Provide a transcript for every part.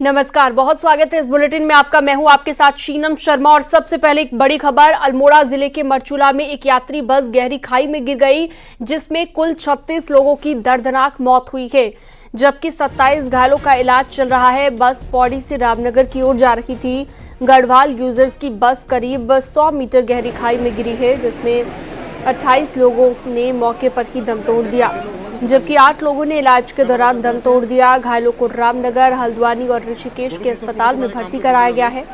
नमस्कार, बहुत स्वागत है इस बुलेटिन में आपका। मैं हूं आपके साथ शीनम शर्मा और सबसे पहले एक बड़ी खबर। अल्मोड़ा जिले के मरचूला में एक यात्री बस गहरी खाई में गिर गई, जिसमें कुल 36 लोगों की दर्दनाक मौत हुई है, जबकि 27 घायलों का इलाज चल रहा है। बस पौड़ी से रामनगर की ओर जा रही थी। गढ़वाल यूजर्स की बस करीब 100 मीटर गहरी खाई में गिरी है, जिसमें 28 लोगों ने मौके पर ही दम तोड़ दिया, जबकि 8 लोगों ने इलाज के दौरान दम तोड़ दिया। घायलों को रामनगर, हल्द्वानी और ऋषिकेश के अस्पताल में भर्ती कराया गया है।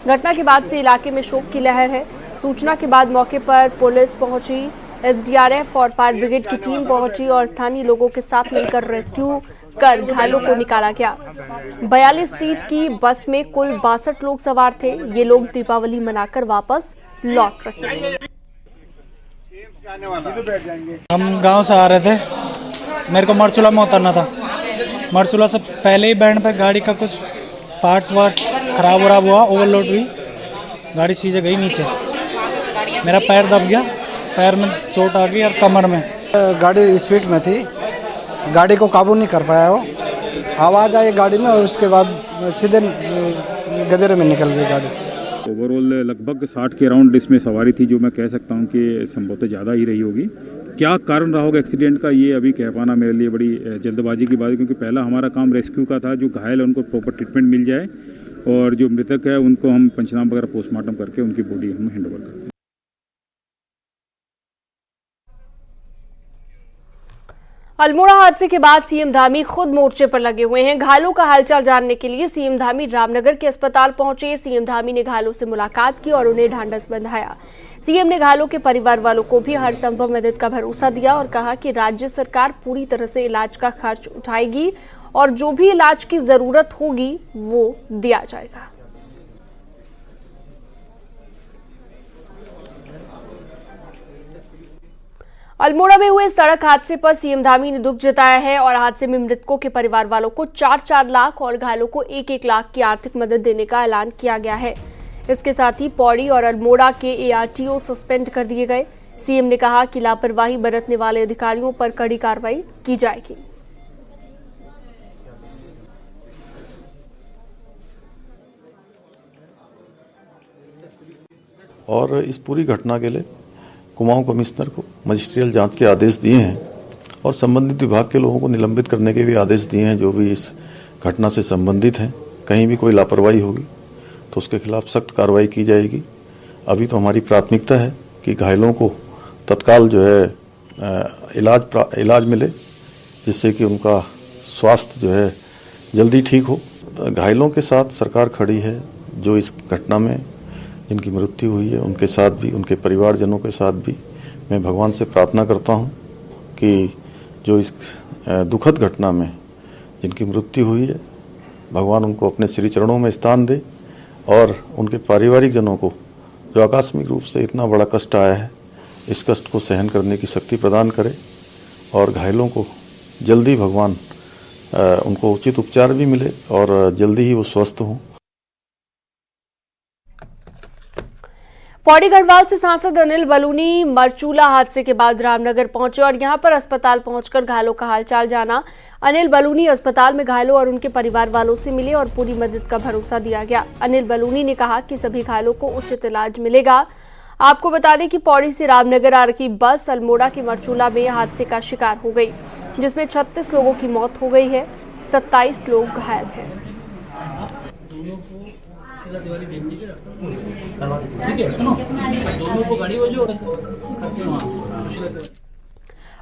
घटना के बाद से इलाके में शोक की लहर है। सूचना के बाद मौके पर पुलिस पहुंची, एसडीआरएफ और फायर ब्रिगेड की टीम पहुंची और स्थानीय लोगों के साथ मिलकर रेस्क्यू कर घायलों को निकाला गया। 42 सीट की बस में कुल 62 लोग सवार थे। ये लोग दीपावली मनाकर वापस लौट रहे थे। हम गांव से आ रहे थे, मेरे को मरचूला में उतरना था। मरचूला से पहले ही बैंड पे गाड़ी का कुछ पार्ट वार्ट खराब हुआ, ओवरलोड हुई, गाड़ी सीधे गई नीचे। मेरा पैर दब गया, पैर में चोट आ गई और कमर में। गाड़ी स्पीड में थी, गाड़ी को काबू नहीं कर पाया वो। आवाज़ आई गाड़ी में और उसके बाद सीधे गदेरे में निकल गई गाड़ी। ओवरऑल लगभग 60 के अराउंड इसमें सवारी थी, जो मैं कह सकता हूं कि संभवतः ज़्यादा ही रही होगी। क्या कारण रहा होगा एक्सीडेंट का, ये अभी कह पाना मेरे लिए बड़ी जल्दबाजी की बात है, क्योंकि पहला हमारा काम रेस्क्यू का था। जो घायल है उनको प्रॉपर ट्रीटमेंट मिल जाए और जो मृतक है उनको हम पंचनामा वगैरह पोस्टमार्टम करके उनकी बॉडी हम हैंड ओवर करते हैं। अल्मोड़ा हादसे के बाद सीएम धामी खुद मोर्चे पर लगे हुए हैं। घायलों का हालचाल जानने के लिए सीएम धामी रामनगर के अस्पताल पहुंचे। सीएम धामी ने घायलों से मुलाकात की और उन्हें ढांढस बंधाया। सीएम ने घायलों के परिवार वालों को भी हर संभव मदद का भरोसा दिया और कहा कि राज्य सरकार पूरी तरह से इलाज का खर्च उठाएगी और जो भी इलाज की जरूरत होगी वो दिया जाएगा। अल्मोड़ा में हुए सड़क हादसे पर सीएम धामी ने दुख जताया है और हादसे में मृतकों के परिवार वालों को 4-4 लाख और घायलों को 1-1 लाख की आर्थिक मदद देने का ऐलान किया गया है। इसके साथ ही पौड़ी और अल्मोड़ा के एआरटीओ सस्पेंड कर दिए गए। सीएम ने कहा कि लापरवाही बरतने वाले अधिकारियों पर कड़ी कार्रवाई की जाएगी। और इस पूरी घटना के लिए कुमाऊं कमिश्नर को मजिस्ट्रियल जांच के आदेश दिए हैं और संबंधित विभाग के लोगों को निलंबित करने के भी आदेश दिए हैं, जो भी इस घटना से संबंधित हैं। कहीं भी कोई लापरवाही होगी तो उसके खिलाफ सख्त कार्रवाई की जाएगी। अभी तो हमारी प्राथमिकता है कि घायलों को तत्काल जो है इलाज मिले, जिससे कि उनका स्वास्थ्य जो है जल्दी ठीक हो। घायलों के साथ सरकार खड़ी है। जो इस घटना में जिनकी मृत्यु हुई है उनके साथ भी, उनके परिवारजनों के साथ भी मैं भगवान से प्रार्थना करता हूं कि जो इस दुखद घटना में जिनकी मृत्यु हुई है, भगवान उनको अपने श्री चरणों में स्थान दे और उनके पारिवारिक जनों को जो आकस्मिक रूप से इतना बड़ा कष्ट आया है, इस कष्ट को सहन करने की शक्ति प्रदान करे और घायलों को जल्दी भगवान उनको उचित उपचार भी मिले और जल्दी ही वो स्वस्थ हों। पौड़ी गढ़वाल से सांसद अनिल बलूनी मरचूला हादसे के बाद रामनगर पहुंचे और यहां पर अस्पताल पहुंचकर घायलों का हालचाल जाना। अनिल बलूनी अस्पताल में घायलों और उनके परिवार वालों से मिले और पूरी मदद का भरोसा दिया गया। अनिल बलूनी ने कहा कि सभी घायलों को उचित इलाज मिलेगा। आपको बता दें कि पौड़ी से रामनगर आ रही बस अल्मोड़ा के मरचूला में हादसे का शिकार हो गई, जिसमें 36 लोगों की मौत हो गई है, 27 लोग घायल हैं।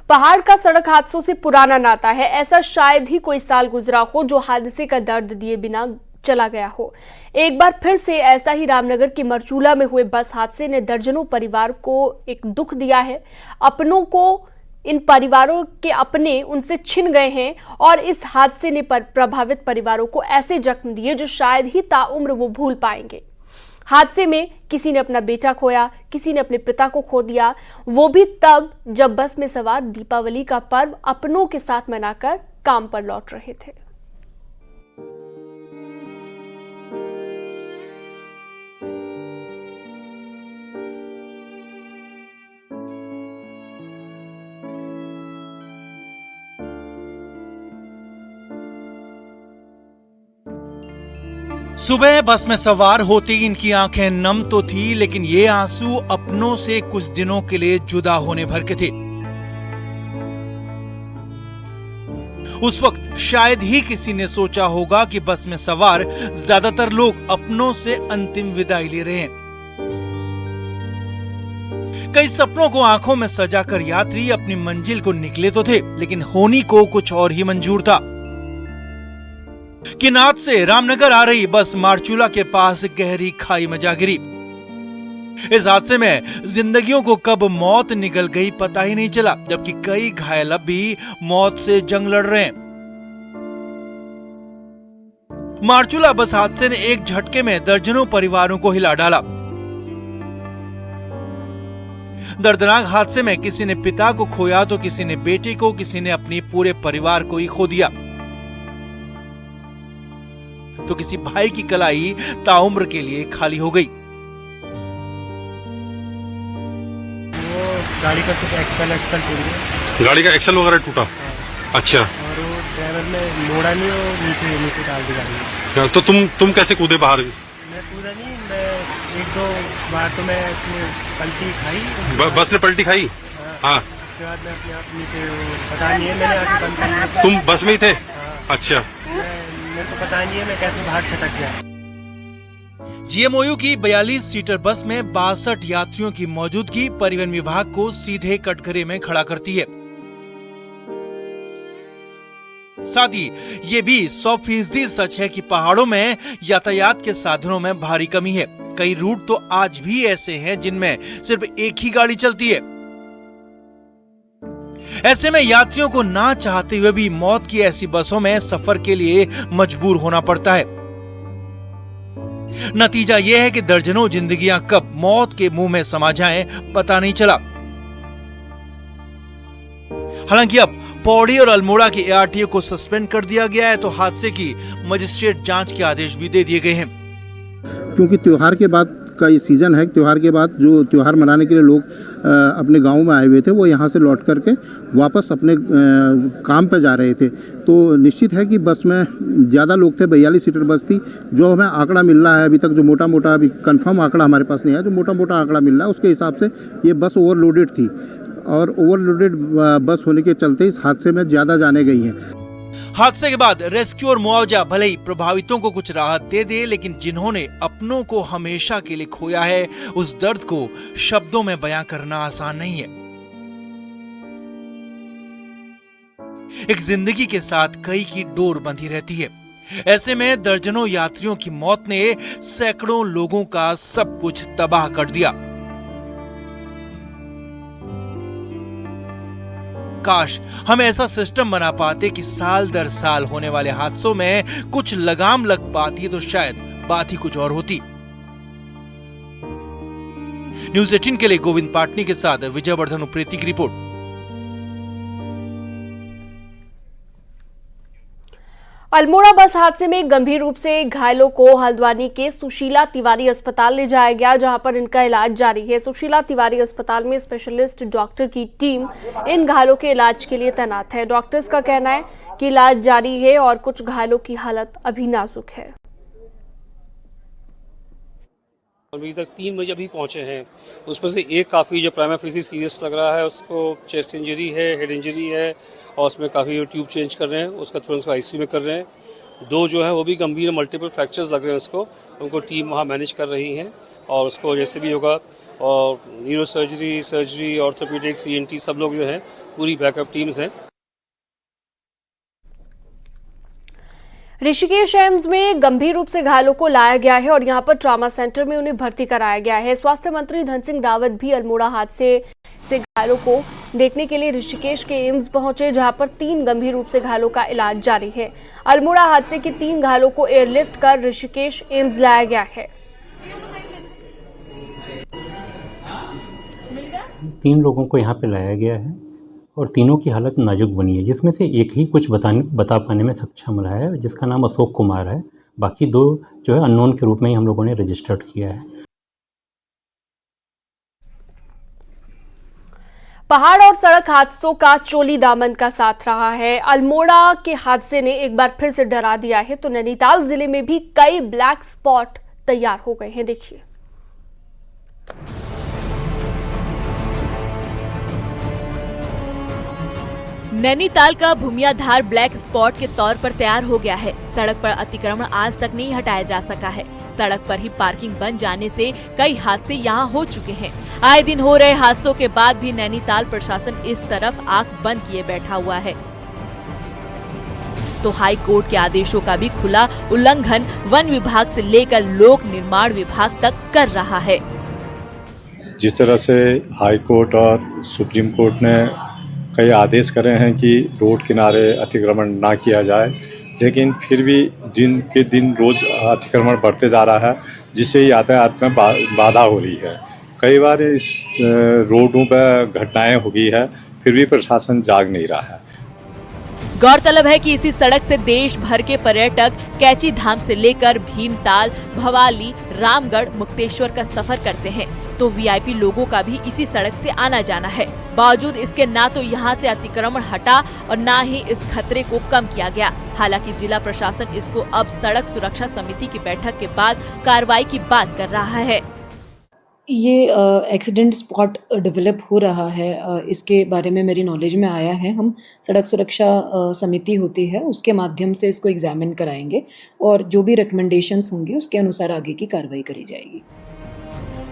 पहाड़ का सड़क हादसों से पुराना नाता है। ऐसा शायद ही कोई साल गुजरा हो जो हादसे का दर्द दिए बिना चला गया हो। एक बार फिर से ऐसा ही रामनगर के मरचूला में हुए बस हादसे ने दर्जनों परिवार को एक दुख दिया है। अपनों को, इन परिवारों के अपने उनसे छिन गए हैं और इस हादसे ने प्रभावित परिवारों को ऐसे जख्म दिए जो शायद ही ताउम्र वो भूल पाएंगे। हादसे में किसी ने अपना बेटा खोया, किसी ने अपने पिता को खो दिया, वो भी तब जब बस में सवार दीपावली का पर्व अपनों के साथ मनाकर काम पर लौट रहे थे। सुबह बस में सवार होते ही इनकी आंखें नम तो थी, लेकिन ये आंसू अपनों से कुछ दिनों के लिए जुदा होने भर के थे। उस वक्त शायद ही किसी ने सोचा होगा कि बस में सवार ज्यादातर लोग अपनों से अंतिम विदाई ले रहे हैं। कई सपनों को आंखों में सजाकर यात्री अपनी मंजिल को निकले तो थे, लेकिन होनी को कुछ और ही मंजूर था। किन्नौर से रामनगर आ रही बस मारचूला के पास गहरी खाई में जा गिरी। इस हादसे में जिंदगियों को कब मौत निकल गई पता ही नहीं चला, जबकि कई घायल अब भी मौत से जंग लड़ रहे हैं। मारचूला बस हादसे ने एक झटके में दर्जनों परिवारों को हिला डाला। दर्दनाक हादसे में किसी ने पिता को खोया तो किसी ने बेटे को, किसी ने अपने पूरे परिवार को ही खो दिया, तो किसी भाई की कलाई ताउम्र के लिए खाली हो गई। वो गाड़ी का कुछ एक्सल टूट गया। गाड़ी का एक्सल वगैरह टूटा? अच्छा। और वो ड्राइवर ने मोड़ा नहीं, वो नीचे डाल दी गाड़ी। तो तुम कैसे कूदे बाहर? मैं कूदा नहीं, मैं एक दो बार तो मैं पलटी खाई। बस ने पलटी खाई? हाँ। उसके बाद मैं अपने आप नीचे, पता नहीं है मैंने आके बंद कर लिया। तुम बस में ही थे? हाँ। अच्छा। मेरे को पता नहीं है मैं कैसे बाहर छटक गया। जीएमओयू की 42 सीटर बस में 62 यात्रियों की मौजूदगी परिवहन विभाग को सीधे कटघरे में खड़ा करती है। साथ ही ये भी 100% सच है कि पहाड़ों में यातायात के साधनों में भारी कमी है। कई रूट तो आज भी ऐसे हैं जिनमें सिर्फ एक ही गाड़ी चलती है। ऐसे में यात्रियों को ना चाहते हुए भी मौत की ऐसी बसों में सफर के लिए मजबूर होना पड़ता है। नतीजा यह है कि दर्जनों जिंदगियां कब मौत के मुंह में समा जाएं, पता नहीं चला। हालांकि अब पौड़ी और अल्मोड़ा के एआरटीओ को सस्पेंड कर दिया गया है, तो हादसे की मजिस्ट्रेट जांच के आदेश भी दे दिए गए हैं। क्योंकि त्योहार के बाद का ये सीज़न है, त्योहार के बाद जो त्योहार मनाने के लिए लोग अपने गांव में आए हुए थे, वो यहाँ से लौट करके वापस अपने काम पर जा रहे थे। तो निश्चित है कि बस में ज़्यादा लोग थे, 42 सीटर बस थी। जो हमें आंकड़ा मिल रहा है अभी तक, जो मोटा मोटा, अभी कंफर्म आंकड़ा हमारे पास नहीं है, जो मोटा मोटा आंकड़ा मिल रहा है उसके हिसाब से ये बस ओवरलोडेड थी, और ओवरलोडेड बस होने के चलते इस हादसे में ज़्यादा जाने गई हैं। हादसे के बाद रेस्क्यू और मुआवजा भले ही प्रभावितों को कुछ राहत दे दे, लेकिन जिन्होंने अपनों को हमेशा के लिए खोया है, उस दर्द को शब्दों में बयां करना आसान नहीं है। एक जिंदगी के साथ कई की डोर बंधी रहती है। ऐसे में दर्जनों यात्रियों की मौत ने सैकड़ों लोगों का सब कुछ तबाह कर दिया। काश हम ऐसा सिस्टम बना पाते कि साल दर साल होने वाले हादसों में कुछ लगाम लग पाती, तो शायद बात ही कुछ और होती। न्यूज़ 18 के लिए गोविंद पाटनी के साथ विजयवर्धन उप्रेती की रिपोर्ट। अल्मोड़ा बस हादसे में गंभीर रूप से घायलों को हल्द्वानी के सुशीला तिवारी अस्पताल ले जाया गया, जहां पर इनका इलाज जारी है। सुशीला तिवारी अस्पताल में स्पेशलिस्ट डॉक्टर की टीम इन घायलों के इलाज के लिए तैनात है। डॉक्टर्स का कहना है कि इलाज जारी है और कुछ घायलों की हालत अभी नाजुक है। अभी तक 3 मरीज अभी पहुंचे हैं, उसमें से एक काफ़ी जो प्राइमा फेसी सीरियस लग रहा है, उसको चेस्ट इंजरी है, हेड इंजरी है, और उसमें काफ़ी ट्यूब चेंज कर रहे हैं, उसका तुरंत उसको आईसीयू में कर रहे हैं। 2 जो है वो भी गंभीर मल्टीपल फ्रैक्चर्स लग रहे हैं उसको, उनको टीम वहाँ मैनेज कर रही है, और उसको जैसे भी होगा, और न्यूरो सर्जरी, ऑर्थोपेडिक्स, ENT सब लोग जो हैं पूरी बैकअप टीम्स हैं। ऋषिकेश एम्स में गंभीर रूप से घायलों को लाया गया है और यहां पर ट्रॉमा सेंटर में उन्हें भर्ती कराया गया है। स्वास्थ्य मंत्री धन सिंह रावत भी अल्मोड़ा हादसे से घायलों को देखने के लिए ऋषिकेश के एम्स पहुंचे, जहां पर 3 गंभीर रूप से घायलों का इलाज जारी है। अल्मोड़ा हादसे के 3 घायलों को एयरलिफ्ट कर ऋषिकेश एम्स लाया गया है। 3 लोगों को यहाँ पे लाया गया है और तीनों की हालत नाजुक बनी है, जिसमें से एक ही कुछ बता पाने में सक्षम रहा है, जिसका नाम अशोक कुमार है। बाकी 2 जो है अननोन के रूप में ही हम लोगों ने रजिस्टर्ड किया है। पहाड़ और सड़क हादसों का चोली दामन का साथ रहा है। अल्मोड़ा के हादसे ने एक बार फिर से डरा दिया है, तो नैनीताल जिले में भी कई ब्लैक स्पॉट तैयार हो गए हैं। देखिए, नैनीताल का भूमियाधार ब्लैक स्पॉट के तौर पर तैयार हो गया है। सड़क पर अतिक्रमण आज तक नहीं हटाया जा सका है। सड़क पर ही पार्किंग बन जाने से कई हादसे यहाँ हो चुके हैं। आए दिन हो रहे हादसों के बाद भी नैनीताल प्रशासन इस तरफ आंख बंद किए बैठा हुआ है, तो हाई कोर्ट के आदेशों का भी खुला उल्लंघन वन विभाग से लेकर लोक निर्माण विभाग तक कर रहा है। जिस तरह से हाई कोर्ट और सुप्रीम कोर्ट ने कई आदेश करे हैं कि रोड किनारे अतिक्रमण ना किया जाए, लेकिन फिर भी दिन के दिन रोज अतिक्रमण बढ़ते जा रहा है, जिससे यातायात में बाधा हो रही है। कई बार इस रोडों पर घटनाएं हो गई है, फिर भी प्रशासन जाग नहीं रहा है। गौरतलब है कि इसी सड़क से देश भर के पर्यटक कैची धाम से लेकर भीमताल, भवाली, रामगढ़, मुक्तेश्वर का सफर करते हैं, तो वीआईपी लोगों का भी इसी सड़क से आना जाना है। बावजूद इसके ना तो यहाँ से अतिक्रमण हटा और ना ही इस खतरे को कम किया गया। हालांकि जिला प्रशासन इसको अब सड़क सुरक्षा समिति की बैठक के बाद कार्रवाई की बात कर रहा है। ये एक्सीडेंट स्पॉट डेवलप हो रहा है, इसके बारे में मेरी नॉलेज में आया है। हम सड़क सुरक्षा समिति होती है, उसके माध्यम से इसको एग्जामिन कराएंगे और जो भी रिकमेंडेशंस होंगी उसके अनुसार आगे की कार्रवाई करी जाएगी।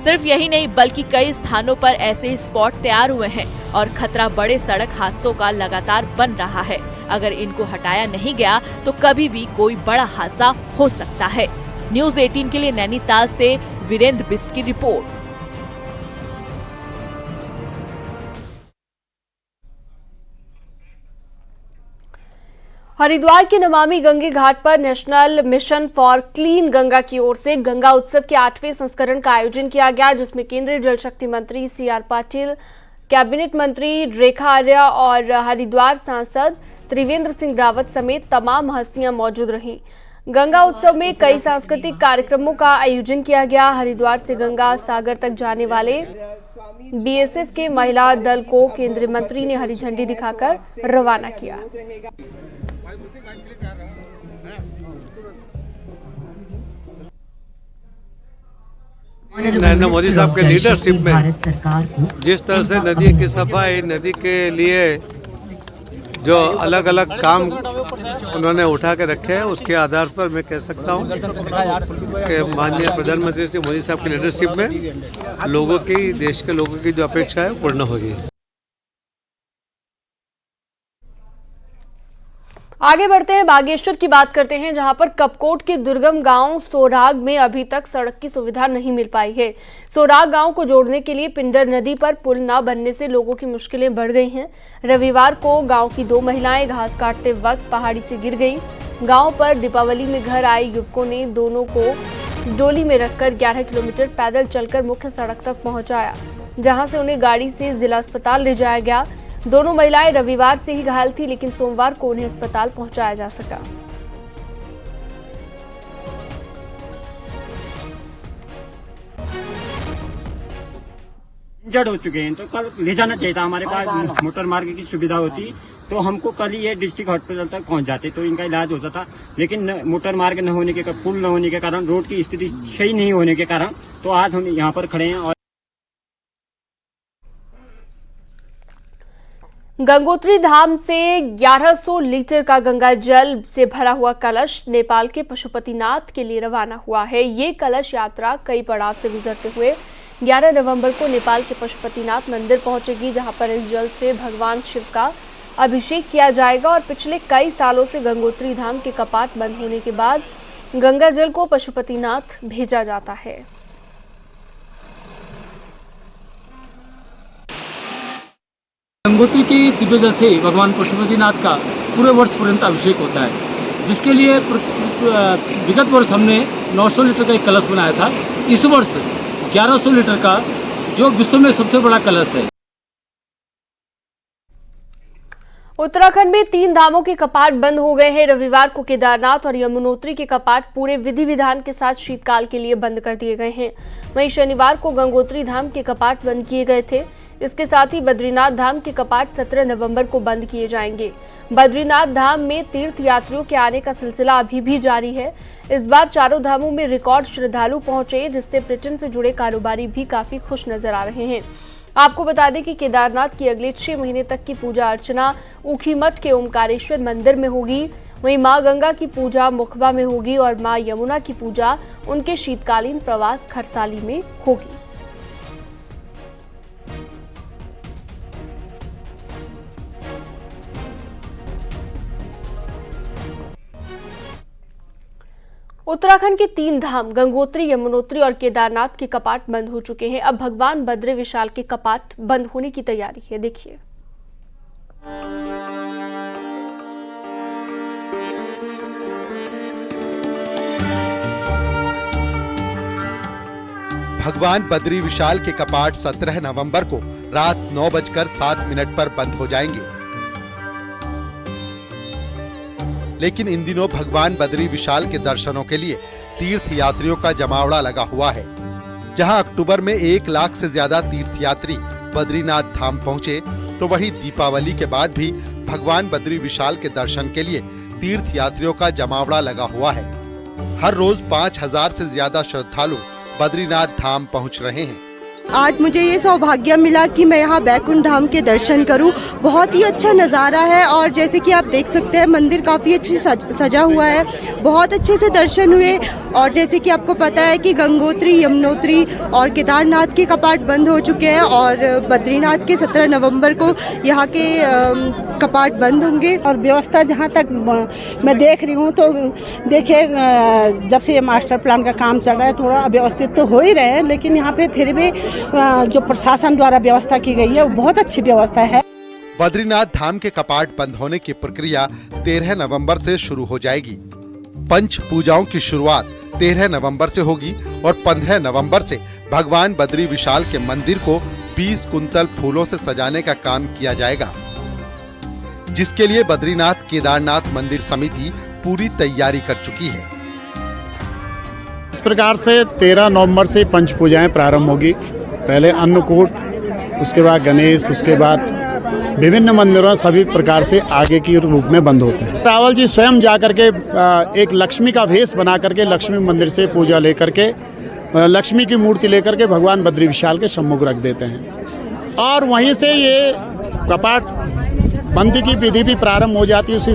सिर्फ यही नहीं बल्कि कई स्थानों पर ऐसे स्पॉट तैयार हुए हैं और खतरा बड़े सड़क हादसों का लगातार बन रहा है। अगर इनको हटाया नहीं गया तो कभी भी कोई बड़ा हादसा हो सकता है। न्यूज़ 18 के लिए नैनीताल से वीरेंद्र बिस्ट की रिपोर्ट। हरिद्वार के नमामि गंगे घाट पर national mission for clean Ganga की ओर से गंगा उत्सव के 8वें संस्करण का आयोजन किया गया, जिसमें केंद्रीय जल शक्ति मंत्री CR पाटिल, कैबिनेट मंत्री रेखा आर्या और हरिद्वार सांसद त्रिवेंद्र सिंह रावत समेत तमाम हस्तियां मौजूद रहीं। गंगा उत्सव में कई सांस्कृतिक कार्यक्रमों का आयोजन किया गया। हरिद्वार से गंगा सागर तक जाने वाले BSF के महिला दल को केंद्रीय मंत्री ने हरी झंडी दिखाकर रवाना किया। नरेंद्र मोदी साहब के लीडरशिप में जिस तरह से नदी की सफाई, नदी के लिए जो अलग अलग काम उन्होंने उठा के रखे हैं, उसके आधार पर मैं कह सकता हूं कि माननीय प्रधानमंत्री श्री मोदी साहब की लीडरशिप में लोगों की, देश के लोगों की जो अपेक्षा है पूर्ण होगी। आगे बढ़ते हैं, बागेश्वर की बात करते हैं, जहां पर कपकोट के दुर्गम गांव सोराग में अभी तक सड़क की सुविधा नहीं मिल पाई है। सोराग गांव को जोड़ने के लिए पिंडर नदी पर पुल न बनने से लोगों की मुश्किलें बढ़ गई हैं। रविवार को गांव की 2 महिलाएं घास काटते वक्त पहाड़ी से गिर गईं। गांव पर दीपावली में घर आए युवकों ने दोनों को डोली में रखकर 11 किलोमीटर पैदल चलकर मुख्य सड़क तक पहुंचाया, जहां से उन्हें गाड़ी से जिला अस्पताल ले जाया गया। दोनों महिलाएं रविवार से ही घायल थी, लेकिन सोमवार को उन्हें अस्पताल पहुंचाया जा सका। इंजर्ड हो चुके हैं, तो कल ले जाना चाहिए था। हमारे पास मोटर मार्ग की सुविधा होती तो हमको कल ही ये डिस्ट्रिक्ट हॉस्पिटल तक पहुंच जाते, तो इनका इलाज होता था। लेकिन मोटर मार्ग न होने के, पुल न होने के कारण, रोड की स्थिति सही नहीं होने के कारण तो आज हम यहाँ पर खड़े हैं। और गंगोत्री धाम से 1100 लीटर का गंगा जल से भरा हुआ कलश नेपाल के पशुपतिनाथ के लिए रवाना हुआ है। ये कलश यात्रा कई पड़ाव से गुजरते हुए 11 नवंबर को नेपाल के पशुपतिनाथ मंदिर पहुंचेगी, जहां पर इस जल से भगवान शिव का अभिषेक किया जाएगा। और पिछले कई सालों से गंगोत्री धाम के कपाट बंद होने के बाद गंगा जल को पशुपतिनाथ भेजा जाता है। गंगोत्री के दिव्य जल से भगवान पशुपतिनाथ का पूरे वर्ष पर्यंत अभिषेक होता है, जिसके लिए विगत वर्ष हमने 900 लीटर का एक कलश बनाया था। इस वर्ष 1100 लीटर का, जो विश्व में सबसे बड़ा कलश है। उत्तराखंड में 3 धामों के कपाट बंद हो गए हैं। रविवार को केदारनाथ और यमुनोत्री के कपाट पूरे विधि विधान के साथ शीतकाल के लिए बंद कर दिए गए हैं। वहीं शनिवार को गंगोत्री धाम के कपाट बंद किए गए थे। इसके साथ ही बद्रीनाथ धाम के कपाट 17 नवंबर को बंद किए जाएंगे। बद्रीनाथ धाम में तीर्थ यात्रियों के आने का सिलसिला अभी भी जारी है। इस बार चारों धामों में रिकॉर्ड श्रद्धालु पहुंचे, जिससे पर्यटन से जुड़े कारोबारी भी काफी खुश नजर आ रहे हैं। आपको बता दें कि केदारनाथ की अगले 6 महीने तक की पूजा अर्चना ऊखीमठ के ओमकारेश्वर मंदिर में होगी। वहीं मां गंगा की पूजा मुखबा में होगी और मां यमुना की पूजा उनके शीतकालीन प्रवास खरसाली में होगी। उत्तराखंड के 3 धाम गंगोत्री, यमुनोत्री और केदारनाथ के कपाट बंद हो चुके हैं। अब भगवान बद्री विशाल के कपाट बंद होने की तैयारी है। देखिए, भगवान बद्री विशाल के कपाट 17 नवंबर को रात 9:07 पर बंद हो जाएंगे। लेकिन इन दिनों भगवान बद्री विशाल के दर्शनों के लिए तीर्थ यात्रियों का जमावड़ा लगा हुआ है। जहां अक्टूबर में 1 लाख से ज्यादा तीर्थ यात्री बद्रीनाथ धाम पहुंचे, तो वहीं दीपावली के बाद भी भगवान बद्री विशाल के दर्शन के लिए तीर्थ यात्रियों का जमावड़ा लगा हुआ है। हर रोज 5000 से ज्यादा श्रद्धालु बद्रीनाथ धाम पहुंच रहे हैं। आज मुझे ये सौभाग्य मिला कि मैं यहाँ बैकुंठ धाम के दर्शन करूँ। बहुत ही अच्छा नज़ारा है और जैसे कि आप देख सकते हैं मंदिर काफ़ी अच्छी सजा हुआ है, बहुत अच्छे से दर्शन हुए। और जैसे कि आपको पता है कि गंगोत्री, यमुनोत्री और केदारनाथ के कपाट बंद हो चुके हैं और बद्रीनाथ के 17 नवंबर को यहाँ के कपाट बंद होंगे। और व्यवस्था जहाँ तक मैं देख रही हूँ तो देखिए, जब से ये मास्टर प्लान का काम चल रहा है थोड़ा अव्यवस्थित तो हो ही रहे हैं, लेकिन यहाँ पे फिर भी जो प्रशासन द्वारा व्यवस्था की गई है वो बहुत अच्छी व्यवस्था है। बद्रीनाथ धाम के कपाट बंद होने की प्रक्रिया 13 नवंबर से शुरू हो जाएगी। पंच पूजाओं की शुरुआत 13 नवंबर से होगी और 15 नवंबर से भगवान बद्री विशाल के मंदिर को 20 कुंतल फूलों से सजाने का काम किया जाएगा, जिसके लिए बद्रीनाथ केदारनाथ मंदिर समिति पूरी तैयारी कर चुकी है। इस प्रकार से 13 नवंबर से पंच पूजाएं प्रारंभ होगी। पहले अन्नकूट, उसके बाद गणेश, उसके बाद विभिन्न मंदिरों सभी प्रकार से आगे की रूप में बंद होते हैं। रावल जी स्वयं जाकर के एक लक्ष्मी का वेश बना करके लक्ष्मी मंदिर से पूजा लेकर के लक्ष्मी की मूर्ति लेकर के भगवान बद्री विशाल के सम्मुख रख देते हैं और वहीं से ये कपाट बंद की विधि भी प्रारंभ हो जाती है। उसी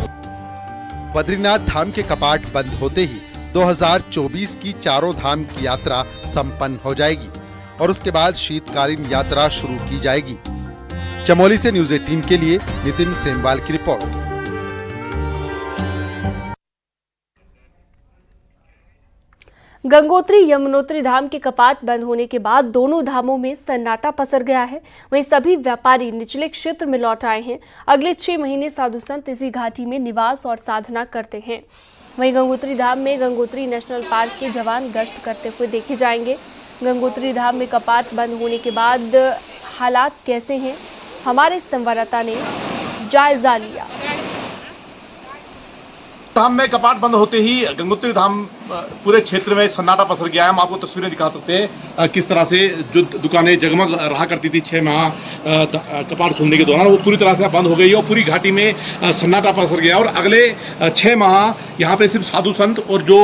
बद्रीनाथ धाम के कपाट बंद होते ही 2024 की चारों धाम की यात्रा संपन्न हो जाएगी और उसके बाद शीतकालीन यात्रा शुरू की जाएगी। चमोली से न्यूज़ 18 के लिए नितिन सेमवाल की रिपोर्ट। गंगोत्री, यमुनोत्री धाम के कपाट बंद होने के बाद दोनों धामों में सन्नाटा पसर गया है। वहीं सभी व्यापारी निचले क्षेत्र में लौट आए हैं। अगले 6 महीने साधु संत इसी घाटी में निवास और साधना करते हैं। वहीं गंगोत्री धाम में गंगोत्री नेशनल पार्क के जवान गश्त करते हुए देखे जाएंगे। गंगोत्री धाम में कपाट बंद होने के बाद हालात कैसे हैं, हमारे संवाददाता ने जायजा लिया। धाम में कपाट बंद होते ही गंगोत्री धाम पूरे क्षेत्र में सन्नाटा पसर गया है। हम आपको तस्वीरें दिखा सकते हैं किस तरह से जो दुकानें जगमग रहा करती थी 6 माह कपाट खुलने के दौरान, वो पूरी तरह से बंद हो गई है और पूरी घाटी में सन्नाटा पसर गया। और अगले 6 माह यहाँ पे सिर्फ साधु संत और जो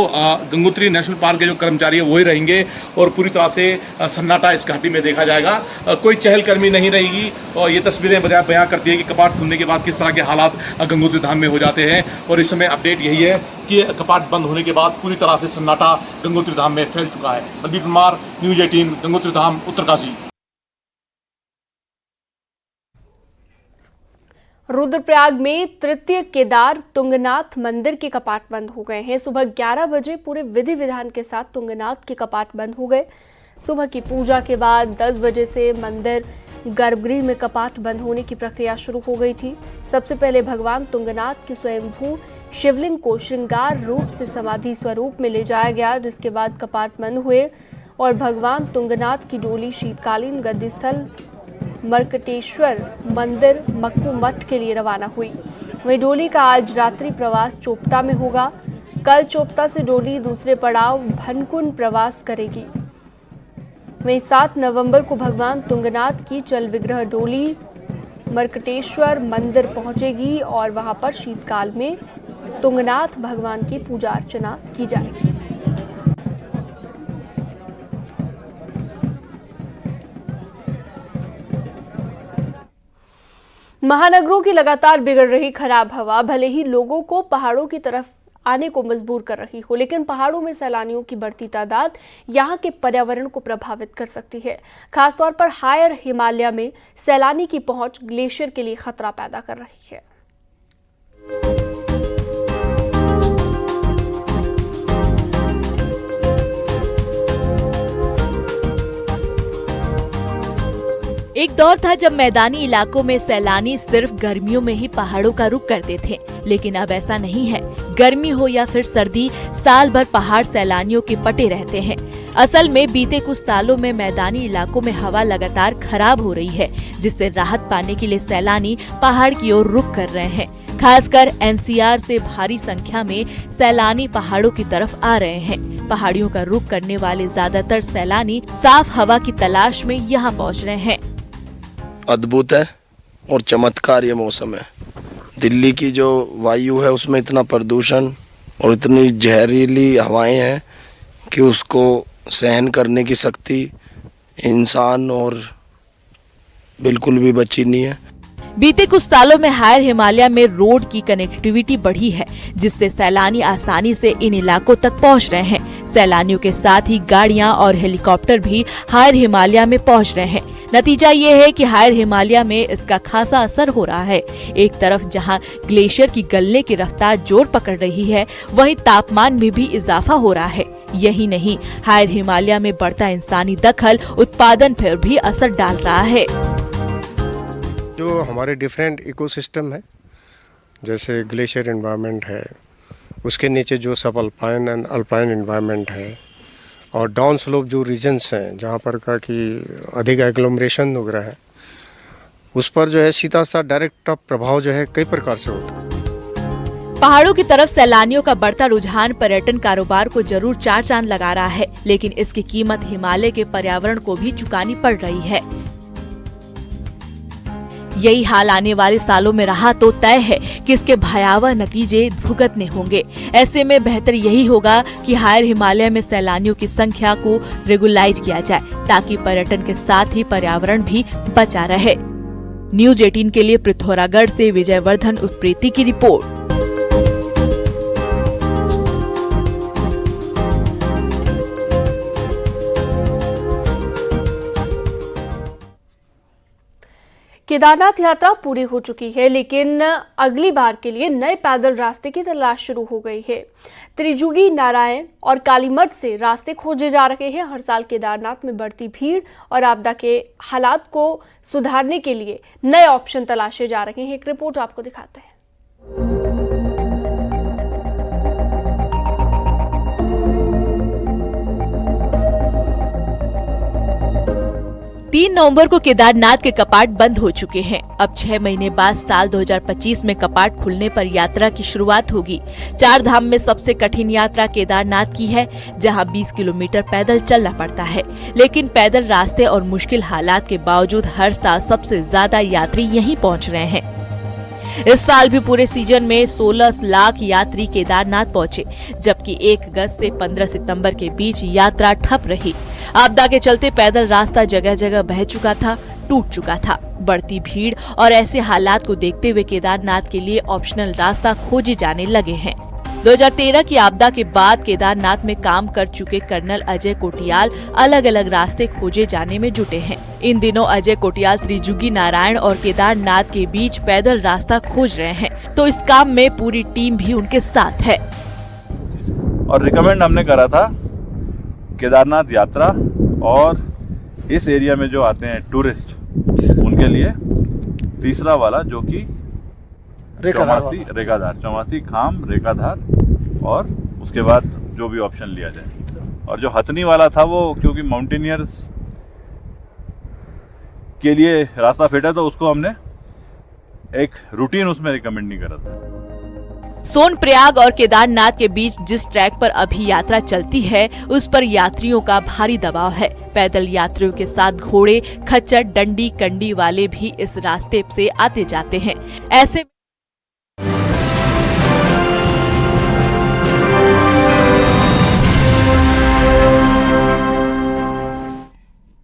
गंगोत्री नेशनल पार्क के जो कर्मचारी है वही रहेंगे और पूरी तरह से सन्नाटा इस घाटी में देखा जाएगा। कोई चहलकदमी नहीं रहेगी और ये तस्वीरें बयां करती है कि कपाट खुलने के बाद किस तरह के हालात गंगोत्री धाम में हो जाते हैं। और इस समय अपडेट यही है कि कपाट बंद होने के बाद पूरी तरह से सन्नाटा गंगोत्री धाम में फैल चुका है। प्रदीप कुमार, न्यूज़ 18, गंगोत्री धाम, उत्तरकाशी। रुद्रप्रयाग में तृतीय केदार तुंगनाथ मंदिर के कपाट बंद हो गए हैं। सुबह 11 बजे पूरे विधि विधान के साथ तुंगनाथ के कपाट बंद हो गए। सुबह की पूजा के बाद 10 बजे से मंदिर गर्भगृह में कपाट बंद होने की प्रक्रिया शुरू हो गई थी। सबसे पहले भगवान तुंगनाथ के स्वयंभू शिवलिंग को श्रृंगार रूप से समाधि स्वरूप में ले जाया गया, जिसके बाद कपाट बंद हुए और भगवान तुंगनाथ की डोली शीतकालीन गद्दी स्थल मरकटेश्वर मंदिर मक्कू मठ के लिए रवाना हुई। वहीं डोली का आज रात्रि प्रवास चोपता में होगा। कल चोपता से डोली दूसरे पड़ाव भनकुन प्रवास करेगी। वहीं 7 नवंबर को भगवान तुंगनाथ की चल विग्रह डोली मर्कटेश्वर मंदिर पहुंचेगी और वहां पर शीतकाल में तुंगनाथ भगवान की पूजा अर्चना की जाएगी। महानगरों की लगातार बिगड़ रही खराब हवा भले ही लोगों को पहाड़ों की तरफ आने को मजबूर कर रही हो, लेकिन पहाड़ों में सैलानियों की बढ़ती तादाद यहां के पर्यावरण को प्रभावित कर सकती है। खासतौर पर हायर हिमालय में सैलानी की पहुंच ग्लेशियर के लिए खतरा पैदा कर रही है। एक दौर था जब मैदानी इलाकों में सैलानी सिर्फ गर्मियों में ही पहाड़ों का रुख करते थे, लेकिन अब ऐसा नहीं है। गर्मी हो या फिर सर्दी, साल भर पहाड़ सैलानियों के पटे रहते हैं। असल में बीते कुछ सालों में मैदानी इलाकों में हवा लगातार खराब हो रही है, जिससे राहत पाने के लिए सैलानी पहाड़ की ओर रुख कर रहे हैं। खासकर एनसीआर से भारी संख्या में सैलानी पहाड़ों की तरफ आ रहे हैं। पहाड़ियों का रुख करने वाले ज्यादातर सैलानी साफ हवा की तलाश में यहाँ पहुँच रहे हैं। अद्भुत है और चमत्कार ये मौसम है। दिल्ली की जो वायु है उसमें इतना प्रदूषण और इतनी जहरीली हवाएं हैं कि उसको सहन करने की शक्ति इंसान और बिल्कुल भी बची नहीं है। बीते कुछ सालों में हायर हिमालय में रोड की कनेक्टिविटी बढ़ी है, जिससे सैलानी आसानी से इन इलाकों तक पहुंच रहे हैं। सैलानियों के साथ ही गाड़ियां और हेलीकॉप्टर भी हायर हिमालय में पहुंच रहे हैं। नतीजा ये है कि हायर हिमालय में इसका खासा असर हो रहा है। एक तरफ जहां ग्लेशियर की गलने की रफ्तार जोर पकड़ रही है, वहीं तापमान में भी इजाफा हो रहा है। यही नहीं, हायर हिमालय में बढ़ता इंसानी दखल उत्पादन पर भी असर डाल रहा है। जो हमारे डिफरेंट इकोसिस्टम है, जैसे ग्लेशियर एनवायरनमेंट है, उसके नीचे जो सब अल्पाइन एंड अल्पाइन एनवायरनमेंट है, और डाउन स्लोप जो रीजन्स हैं जहाँ पर का कि अधिक एग्लोमरेशन वगैरह है, उस पर जो है सीधा सा डायरेक्ट प्रभाव जो है कई प्रकार से होता है। पहाड़ों की तरफ सैलानियों का बढ़ता रुझान पर्यटन कारोबार को जरूर चार चांद लगा रहा है, लेकिन इसकी कीमत हिमालय के पर्यावरण को भी चुकानी पड़ रही है। यही हाल आने वाले सालों में रहा तो तय है कि इसके भयावह नतीजे भुगतने होंगे। ऐसे में बेहतर यही होगा कि हायर हिमालय में सैलानियों की संख्या को रेगुलाइज किया जाए, ताकि पर्यटन के साथ ही पर्यावरण भी बचा रहे। न्यूज 18 के लिए पिथौरागढ़ से विजयवर्धन उत्प्रेती की रिपोर्ट। केदारनाथ यात्रा पूरी हो चुकी है, लेकिन अगली बार के लिए नए पैदल रास्ते की तलाश शुरू हो गई है। त्रिजुगी, नारायण और कालीमठ से रास्ते खोजे जा रहे हैं। हर साल केदारनाथ में बढ़ती भीड़ और आपदा के हालात को सुधारने के लिए नए ऑप्शन तलाशे जा रहे हैं। एक रिपोर्ट आपको दिखाते हैं। 3 नवंबर को केदारनाथ के कपाट बंद हो चुके हैं। अब 6 महीने बाद साल 2025 में कपाट खुलने पर यात्रा की शुरुआत होगी। 4 धाम में सबसे कठिन यात्रा केदारनाथ की है, जहां 20 किलोमीटर पैदल चलना पड़ता है। लेकिन पैदल रास्ते और मुश्किल हालात के बावजूद हर साल सबसे ज्यादा यात्री यहीं पहुंच रहे हैं। इस साल भी पूरे सीजन में 16 लाख यात्री केदारनाथ पहुंचे, जबकि 1 अगस्त से 15 सितंबर के बीच यात्रा ठप रही। आपदा के चलते पैदल रास्ता जगह जगह बह चुका था, टूट चुका था। बढ़ती भीड़ और ऐसे हालात को देखते हुए केदारनाथ के लिए ऑप्शनल रास्ता खोजे जाने लगे हैं। 2013 की आपदा के बाद केदारनाथ में काम कर चुके कर्नल अजय कोटियाल अलग अलग रास्ते खोजे जाने में जुटे हैं। इन दिनों अजय कोटियाल त्रिजुगी, नारायण और केदारनाथ के बीच पैदल रास्ता खोज रहे हैं, तो इस काम में पूरी टीम भी उनके साथ है। और रिकमेंड हमने करा था केदारनाथ यात्रा और इस एरिया में जो आते हैं टूरिस्ट, उनके लिए तीसरा वाला जो कि चौमासी खाम रेखाधार, और उसके बाद जो भी ऑप्शन लिया जाए। और जो हथनी वाला था वो क्योंकि माउंटेनियर्स के लिए रास्ता फिट है, तो उसको हमने एक रूटीन उसमें रिकमेंड नहीं करा था। सोनप्रयाग और केदारनाथ के बीच जिस ट्रैक पर अभी यात्रा चलती है उस पर यात्रियों का भारी दबाव है। पैदल यात्रियों के साथ घोड़े, खच्चर, डंडी, कंडी वाले भी इस रास्ते से आते जाते हैं। ऐसे